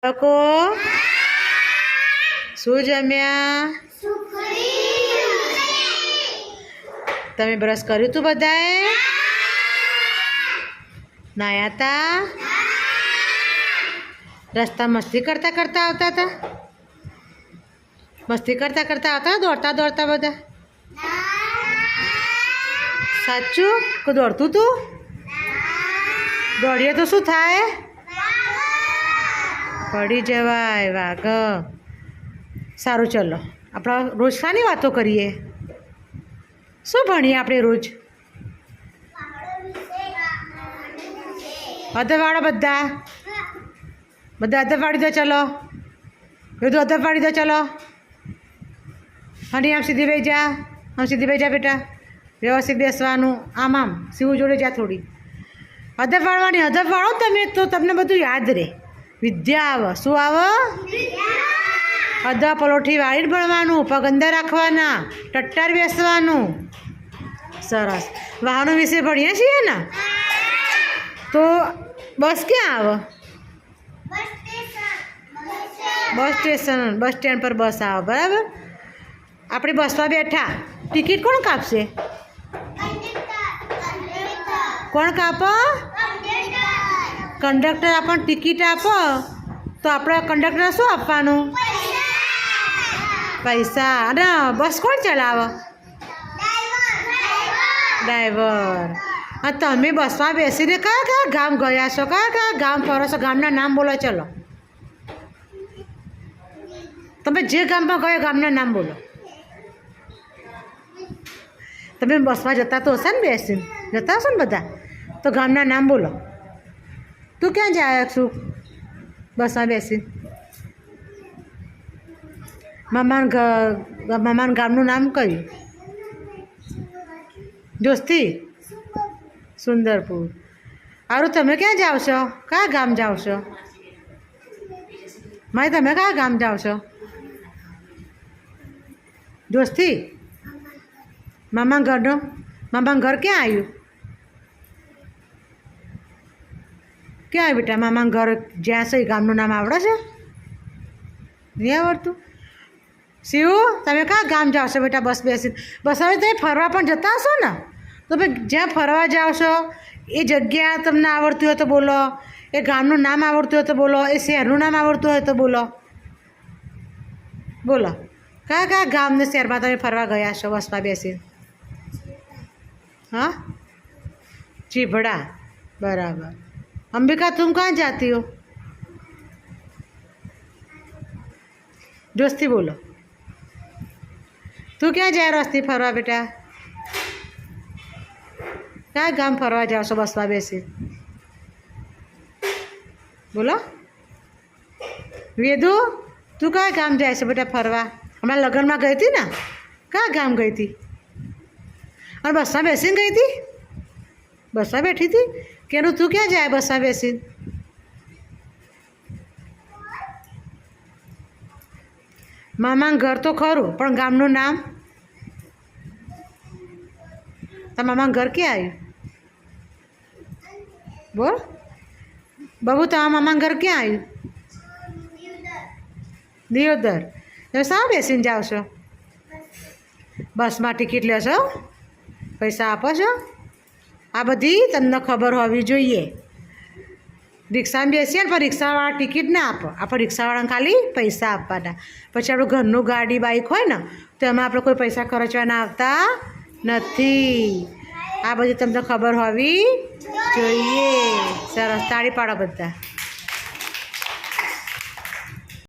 લોકો શું જમ્યા? તમે બ્રશ કર્યું તું બધાએ? નાયા તા? રસ્તા મસ્તી કરતા કરતા આવતા હતા? મસ્તી કરતા કરતા આવતા દોડતા દોડતા બધા? સાચું કે દોડતું તું? દોડીએ તો શું થાય? પડી જવાય વાઘ. સારું ચલો આપણે રોજ શાની વાતો કરીએ? શું ભણીએ આપણે રોજ? અધબ વાળો બધા અધબ વાળી દો. ચલો બધું અધબ વાળી દો. ચલો હની આમ સીધી બેસી જા. આમ સીધી બેસી જા બેટા. વ્યવસ્થિત બેસવાનું. આમ સીવું જોડે જા થોડી. અધબ વાળવાની. અધબ વાળો તમે તો તમને બધું યાદ રહે. વિદ્યા આવે. શું આવે? અધા પલોઠી વાળીને ભણવાનું. પગ અંદર રાખવાના. ટટ્ટાર બેસવાનું. સરસ. વાહનો વિશે ભણીએ છીએ ને? તો બસ ક્યાં આવે? Bus station. બસ સ્ટેન્ડ પર બસ આવે. બરાબર. આપણે બસમાં બેઠા. ટિકિટ કોણ કાપશે? કોણ કાપો? કંડક્ટર આપણને ટિકિટ આપો તો આપણે કંડક્ટર શું આપવાનું? પૈસા. અને બસ કોણ ચલાવે? ડ્રાઈવર. અને તમે બસમાં બેસીને કયા કયા ગામ ગયા છો? કયા કયા ગામ ફરો છો? ગામના નામ બોલો. ચલો તમે જે ગામમાં ગયા ગામના નામ બોલો. તમે બસમાં જતા તો હશે ને? બેસીને જતા હશો ને બધા? તો ગામના નામ બોલો. તું ક્યાં જાય છું બસમાં બેસીને? મામાના ગામનું નામ કયું? જોસ્તી? સુંદરપુર. સારું. તમે ક્યાં જાઓ છો? કયા ગામ જાઓ છો? માય તમે કયા ગામ જાઓ છો? જોસ્તી? મામાના ઘરનું? મામાનું ઘર ક્યાં આવ્યું? ક્યાં આવ્યું બેટા મામાનું ઘર? જ્યાં છે એ ગામનું નામ આવડે છે? નહીં આવડતું? શિવ તમે કયા ગામ જાઓ છો બેટા બસ બેસીને? બસ હવે તમે ફરવા પણ જતા હશો ને? તો ભાઈ જ્યાં ફરવા જાઓ છો એ જગ્યા તમને આવડતી હોય તો બોલો. એ ગામનું નામ આવડતું હોય તો બોલો. એ શહેરનું નામ આવડતું હોય તો બોલો. બોલો કયા કયા ગામને શહેરમાં તમે ફરવા ગયા છો બસમાં બેસીને? हाँ चिभड़ा. बराबर. अंबिका तुम कहाँ जाती हो? दोस्ती बोलो. तू क्या जा रस्ती फरवा बेटा? क्या गाम फरवा जाओ છો બસમાં બેસી? બોલો. વેદુ તું કયા ગામ જાય છે બેટા ફરવા? હમણાં લગ્નમાં ગઈ હતી ને? કયા ગામ ગઈ હતી? और बस में बेसीने गई थी? बस में बैठी थी? केनु तू क्या जाए बस में बेसीने? मामा घर तो खरू पण गामनु नाम? तो मामा घर क्या आयु? बोल बाबू. तो मामा घर क्या आयु? दियोदर. तो शा बेसीने जाओ छो? बस में टिकિટ लो छो? પૈસા આપો છો? આ બધી તમને ખબર હોવી જોઈએ. રિક્ષામાં બેસીએ ને પણ રિક્ષાવાળા ટિકિટ ના આપો. આપણે રિક્ષાવાળાને ખાલી પૈસા આપવાના. પછી આપણું ઘરનું ગાડી બાઇક હોય ને તો એમાં આપણે કોઈ પૈસા ખર્ચવાના આવતા નથી. આ બધી તમને ખબર હોવી જોઈએ. સરસ. તાળી પાડો બધા.